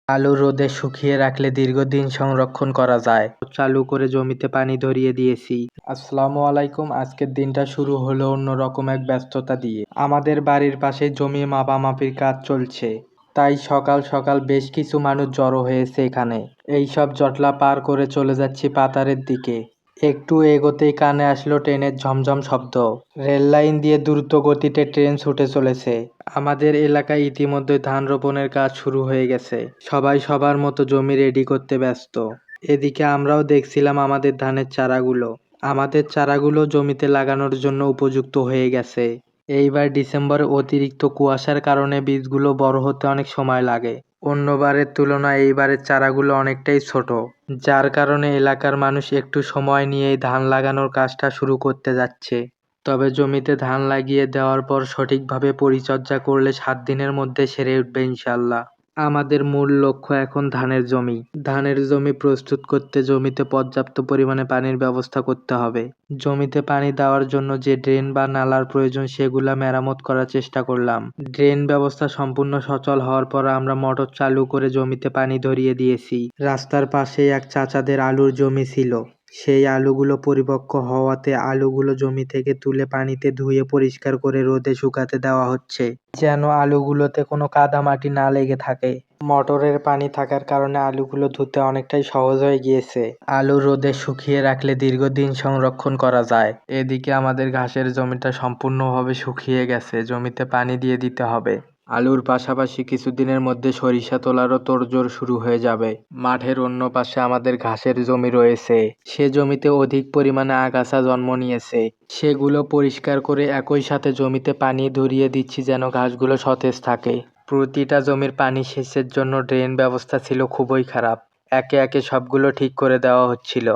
আলু রোদে শুকিয়ে রাখলে দীর্ঘদিন সংরক্ষণ করা যায়। চালু করে জমিতে পানি ধরিয়ে দিয়েছি। আসসালামু আলাইকুম। আজকের দিনটা শুরু হলো অন্যরকম এক ব্যস্ততা দিয়ে। আমাদের বাড়ির পাশে জমি মাপামাপির কাজ চলছে, তাই সকাল সকাল বেশ কিছু মানুষ জড়ো হয়েছে এখানে। এইসব জটলা পার করে চলে যাচ্ছি পাতারের দিকে। একটু এগোতেই কানে আসলো ট্রেনের ঝমঝম শব্দ। রেল লাইন দিয়ে দ্রুত গতিতে ট্রেন ছুটে চলেছে। আমাদের এলাকায় ইতিমধ্যে ধান রোপণের কাজ শুরু হয়ে গেছে। সবাই সবার মতো জমি রেডি করতে ব্যস্ত। এদিকে আমরাও দেখছিলাম আমাদের ধানের চারাগুলো। আমাদের চারাগুলো জমিতে লাগানোর জন্য উপযুক্ত হয়ে গেছে। এইবার ডিসেম্বরে অতিরিক্ত কুয়াশার কারণে বীজগুলো বড় হতে অনেক সময় লাগে। অন্যবারের তুলনায় এইবারের চারাগুলো অনেকটাই ছোট, যার কারণে এলাকার মানুষ একটু সময় নিয়েই ধান লাগানোর কাজটা শুরু করতে যাচ্ছে। তবে জমিতে ধান লাগিয়ে দেওয়ার পর সঠিকভাবে পরিচর্যা করলে 7 দিনের মধ্যে সেরে উঠবে ইনশাল্লাহ। আমাদের মূল লক্ষ্য এখন ধানের জমি। ধানের জমি প্রস্তুত করতে জমিতে পর্যাপ্ত পরিমাণে পানির ব্যবস্থা করতে হবে। জমিতে পানি দেওয়ার জন্য যে ড্রেন বা নালার প্রয়োজন সেগুলা মেরামত করার চেষ্টা করলাম। ড্রেন ব্যবস্থা সম্পূর্ণ সচল হওয়ার পর আমরা মোটর চালু করে জমিতে পানি ধরিয়ে দিয়েছি। রাস্তার পাশেই এক চাচাদের আলুর জমি ছিল। সেই আলুগুলো পরিপক্ক হওয়াতে আলুগুলো জমি থেকে তুলে পানিতে ধুয়ে পরিষ্কার করে রোদে শুকাতে দেওয়া হচ্ছে, যেন আলুগুলোতে কোনো কাদামাটি না লেগে থাকে। মোটরের পানি থাকার কারণে আলুগুলো ধুতে অনেকটাই সহজ হয়ে গিয়েছে। আলু রোদে শুকিয়ে রাখলে দীর্ঘদিন সংরক্ষণ করা যায়। এদিকে আমাদের ঘাসের জমিটা সম্পূর্ণভাবে শুকিয়ে গেছে, জমিতে পানি দিয়ে দিতে হবে। আলুর পাশাপাশি কিছুদিনের মধ্যে সরিষা তোলারও তোড়জোড় শুরু হয়ে যাবে। মাঠের অন্য পাশে আমাদের ঘাসের জমি রয়েছে। সে জমিতে অধিক পরিমাণে আগাছা জন্ম নিয়েছে। সেগুলো পরিষ্কার করে একই সাথে জমিতে পানি ধরিয়ে দিচ্ছি যেন ঘাসগুলো সতেজ থাকে। প্রতিটা জমির পানি সেচের জন্য ড্রেন ব্যবস্থা ছিল খুবই খারাপ। একে একে সবগুলো ঠিক করে দেওয়া হচ্ছিল।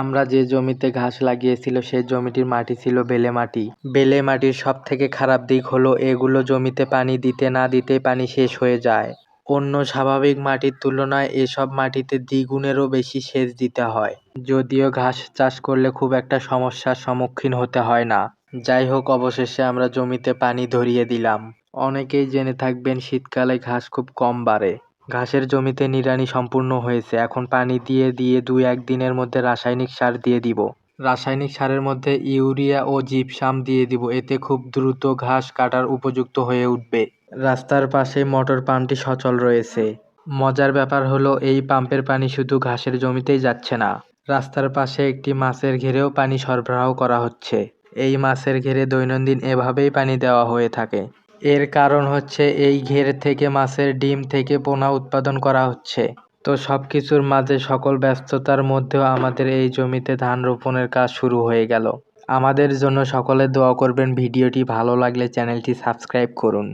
আমরা যে জমিতে ঘাস লাগিয়েছিল সেই জমিটির মাটি ছিল বেলে মাটি। বেলে মাটির সব থেকে খারাপ দিক হলো এগুলো জমিতে পানি দিতে না দিতেই পানি শেষ হয়ে যায়। অন্য স্বাভাবিক মাটির তুলনায় এসব মাটিতে দ্বিগুণেরও বেশি সেচ দিতে হয়। যদিও ঘাস চাষ করলে খুব একটা সমস্যার সম্মুখীন হতে হয় না। যাই হোক, অবশেষে আমরা জমিতে পানি ধরিয়ে দিলাম। অনেকেই জেনে থাকবেন শীতকালে ঘাস খুব কম বাড়ে। ঘাসের জমিতে নিড়ানি সম্পূর্ণ হয়েছে। এখন পানি দিয়ে 2-1 দিনের মধ্যে রাসায়নিক সার দিয়ে দিব। রাসায়নিক সারের মধ্যে ইউরিয়া ও জিপসাম দিয়ে দিব। এতে খুব দ্রুত ঘাস কাটার উপযুক্ত হয়ে উঠবে। রাস্তার পাশে মোটর পাম্পটি সচল রয়েছে। মজার ব্যাপার হলো এই পাম্পের পানি শুধু ঘাসের জমিতেই যাচ্ছে না, রাস্তার পাশে একটি মাছের ঘেরেও পানি সরবরাহ করা হচ্ছে। এই মাছের ঘেরে দৈনন্দিন এভাবেই পানি দেওয়া হয়ে থাকে। এর কারণ হচ্ছে এই ঘের থেকে মাছের ডিম থেকে পোনা উৎপাদন করা হচ্ছে। তো সবকিছুর মাঝে সকল ব্যস্ততার মধ্যেও আমাদের এই জমিতে ধান রোপণের কাজ শুরু হয়ে গেল। আমাদের জন্য সকলে দোয়া করবেন। ভিডিওটি ভালো লাগলে চ্যানেলটি সাবস্ক্রাইব করুন।